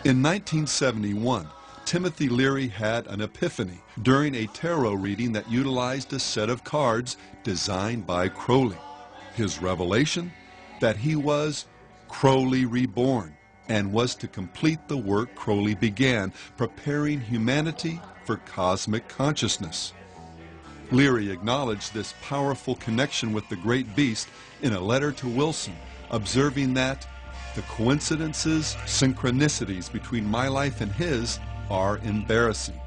In 1971, Timothy Leary had an epiphany during a tarot reading that utilized a set of cards designed by Crowley. His revelation? That he was Crowley reborn and was to complete the work Crowley began, preparing humanity for cosmic consciousness. Leary acknowledged this powerful connection with the great beast in a letter to Wilson, observing that the coincidences, synchronicities between my life and his are embarrassing.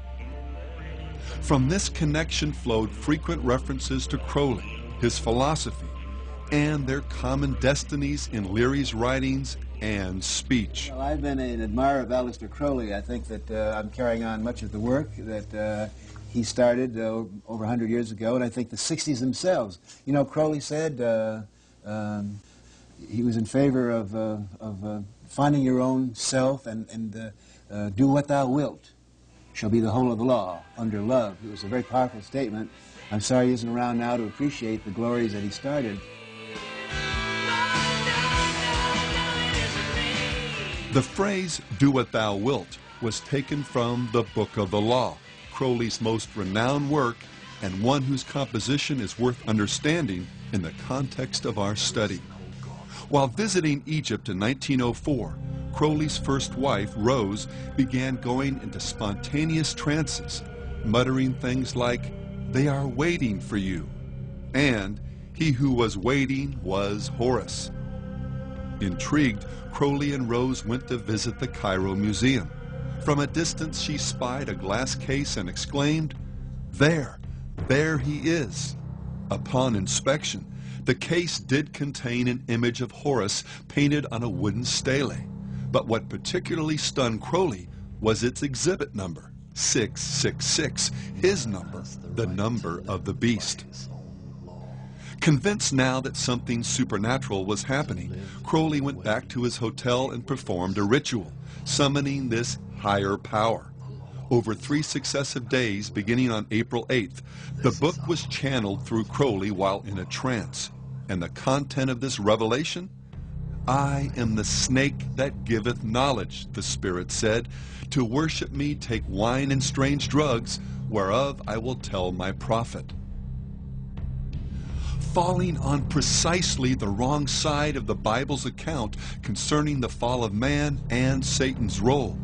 From this connection flowed frequent references to Crowley, his philosophy, and their common destinies in Leary's writings and speech. Well, I've been an admirer of Aleister Crowley. I think that I'm carrying on much of the work that he started over 100 years ago, and I think the 60s themselves. You know, Crowley said he was in favor of finding your own self and do what thou wilt shall be the whole of the law under love. It was a very powerful statement. I'm sorry he isn't around now to appreciate the glories that he started. The phrase, do what thou wilt, was taken from the Book of the Law, Crowley's most renowned work and one whose composition is worth understanding in the context of our study. While visiting Egypt in 1904, Crowley's first wife, Rose, began going into spontaneous trances, muttering things like, "They are waiting for you," and "He who was waiting was Horus." Intrigued, Crowley and Rose went to visit the Cairo Museum. From a distance, she spied a glass case and exclaimed, there he is." Upon inspection, the case did contain an image of Horus painted on a wooden stele. But what particularly stunned Crowley was its exhibit number, 666, his number, the number of the beast. Convinced now that something supernatural was happening, Crowley went back to his hotel and performed a ritual, summoning this higher power. Over 3 successive days, beginning on April 8th, the book was channeled through Crowley while in a trance. And the content of this revelation? "I am the snake that giveth knowledge," the Spirit said. "To worship me take wine and strange drugs, whereof I will tell my prophet." Falling on precisely the wrong side of the Bible's account concerning the fall of man and Satan's role,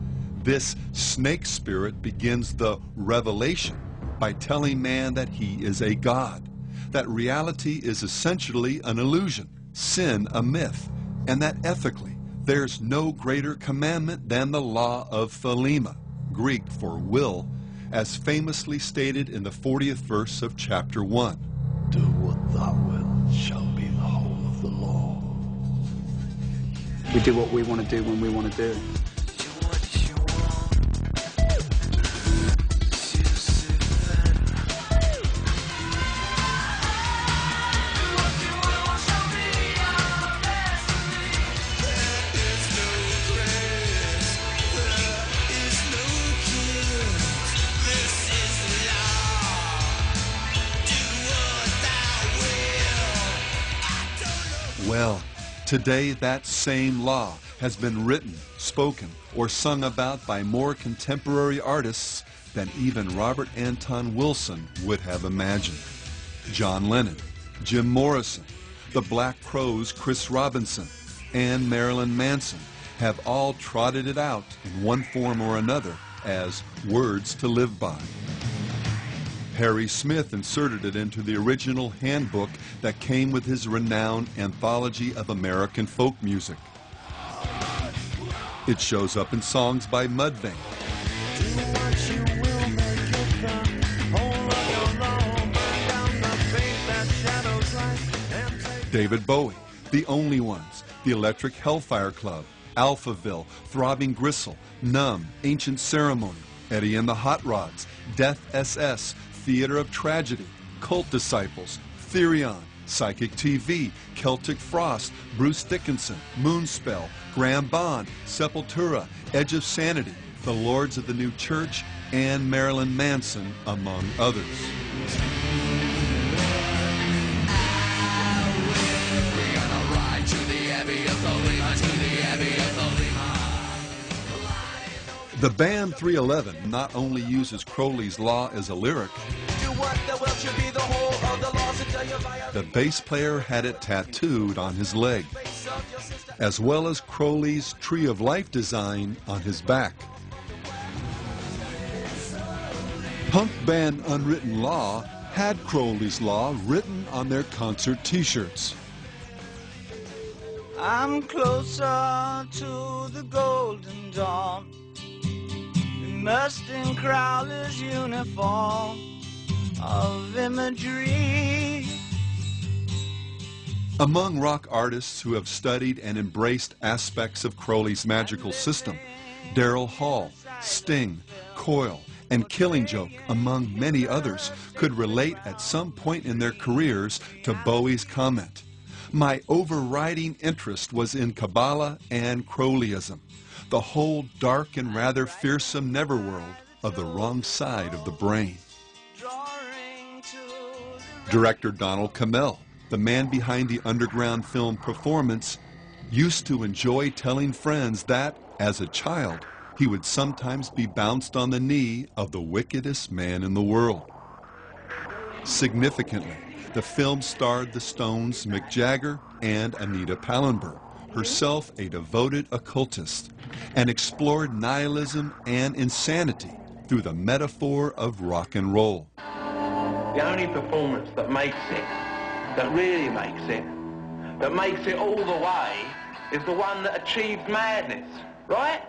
this snake spirit begins the revelation by telling man that he is a god, that reality is essentially an illusion, sin a myth, and that ethically there's no greater commandment than the law of Thelema, Greek for will, as famously stated in the 40th verse of chapter 1. Do what thou wilt shall be the whole of the law. We do what we want to do when we want to do it. Well, today that same law has been written, spoken, or sung about by more contemporary artists than even Robert Anton Wilson would have imagined. John Lennon, Jim Morrison, the Black Crowes' Chris Robinson, and Marilyn Manson have all trotted it out in one form or another as words to live by. Harry Smith inserted it into the original handbook that came with his renowned Anthology of American Folk Music. It shows up in songs by Mudvayne, David Bowie, The Only Ones, The Electric Hellfire Club, Alphaville, Throbbing Gristle, Numb, Ancient Ceremony, Eddie and the Hot Rods, Death SS, Theater of Tragedy, Cult Disciples, Therion, Psychic TV, Celtic Frost, Bruce Dickinson, Moonspell, Graham Bond, Sepultura, Edge of Sanity, The Lords of the New Church, and Marilyn Manson, among others. The band 311 not only uses Crowley's Law as a lyric, the bass player had it tattooed on his leg, as well as Crowley's Tree of Life design on his back. Punk band Unwritten Law had Crowley's Law written on their concert t-shirts. I'm closer to the golden dawn, immersed in Crowley's uniform of imagery. Among rock artists who have studied and embraced aspects of Crowley's magical system, Daryl Hall, Sting, Coil, and Killing Joke, among many others, could relate at some point in their careers to Bowie's comment, "My overriding interest was in Kabbalah and Crowleyism, the whole dark and rather fearsome netherworld of the wrong side of the brain." Director Donald Cammell, the man behind the underground film Performance, used to enjoy telling friends that, as a child, he would sometimes be bounced on the knee of the wickedest man in the world. Significantly, the film starred the Stones' Mick Jagger and Anita Pallenberg, herself a devoted occultist, and explored nihilism and insanity through the metaphor of rock and roll. The only performance that makes it, that really makes it, that makes it all the way, is the one that achieves madness, right?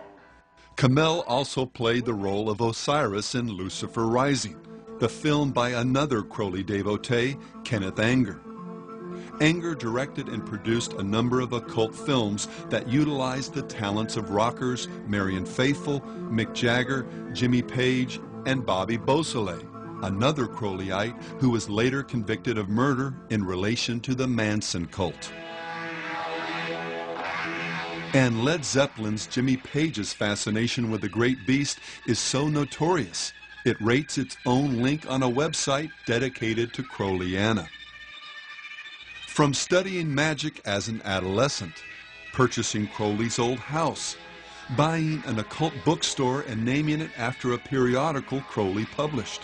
Cammell also played the role of Osiris in Lucifer Rising, the film by another Crowley devotee, Kenneth Anger. Anger directed and produced a number of occult films that utilized the talents of rockers Marian Faithfull, Mick Jagger, Jimmy Page, and Bobby Beausoleil, another Crowleyite who was later convicted of murder in relation to the Manson cult. And Led Zeppelin's Jimmy Page's fascination with the great beast is so notorious, it rates its own link on a website dedicated to Crowleyana. From studying magic as an adolescent, purchasing Crowley's old house, buying an occult bookstore and naming it after a periodical Crowley published,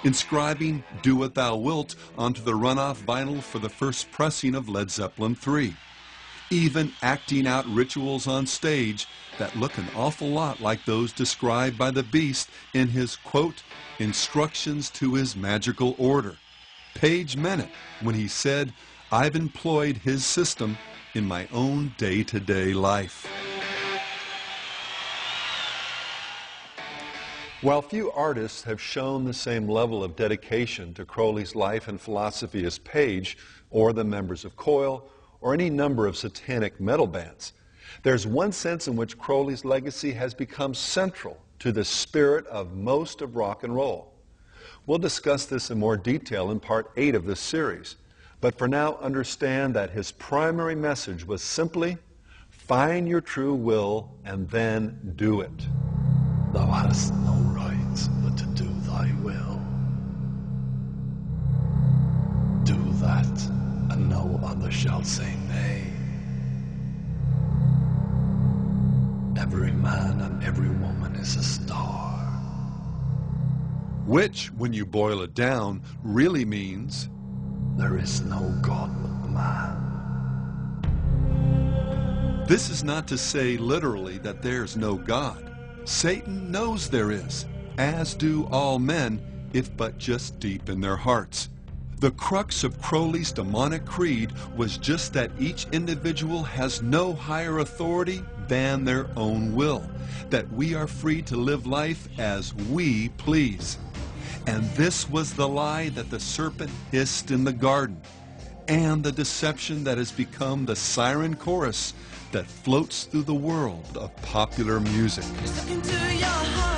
inscribing Do What Thou Wilt onto the runoff vinyl for the first pressing of Led Zeppelin III, even acting out rituals on stage that look an awful lot like those described by the Beast in his, quote, instructions to his magical order. Page meant it when he said, "I've employed his system in my own day-to-day life." While few artists have shown the same level of dedication to Crowley's life and philosophy as Page, or the members of Coil, or any number of satanic metal bands, there's one sense in which Crowley's legacy has become central to the spirit of most of rock and roll. We'll discuss this in more detail in Part 8 of this series, but for now understand that his primary message was simply, find your true will and then do it. Thou hast no right but to do thy will. Do that, and no other shall say nay. Every man and every woman is a star. Which, when you boil it down, really means there is no God but the man. This is not to say literally that there's no God. Satan knows there is, as do all men, if but just deep in their hearts. The crux of Crowley's demonic creed was just that each individual has no higher authority than their own will, that we are free to live life as we please. And this was the lie that the serpent hissed in the garden, and the deception that has become the siren chorus that floats through the world of popular music. Just look into your heart.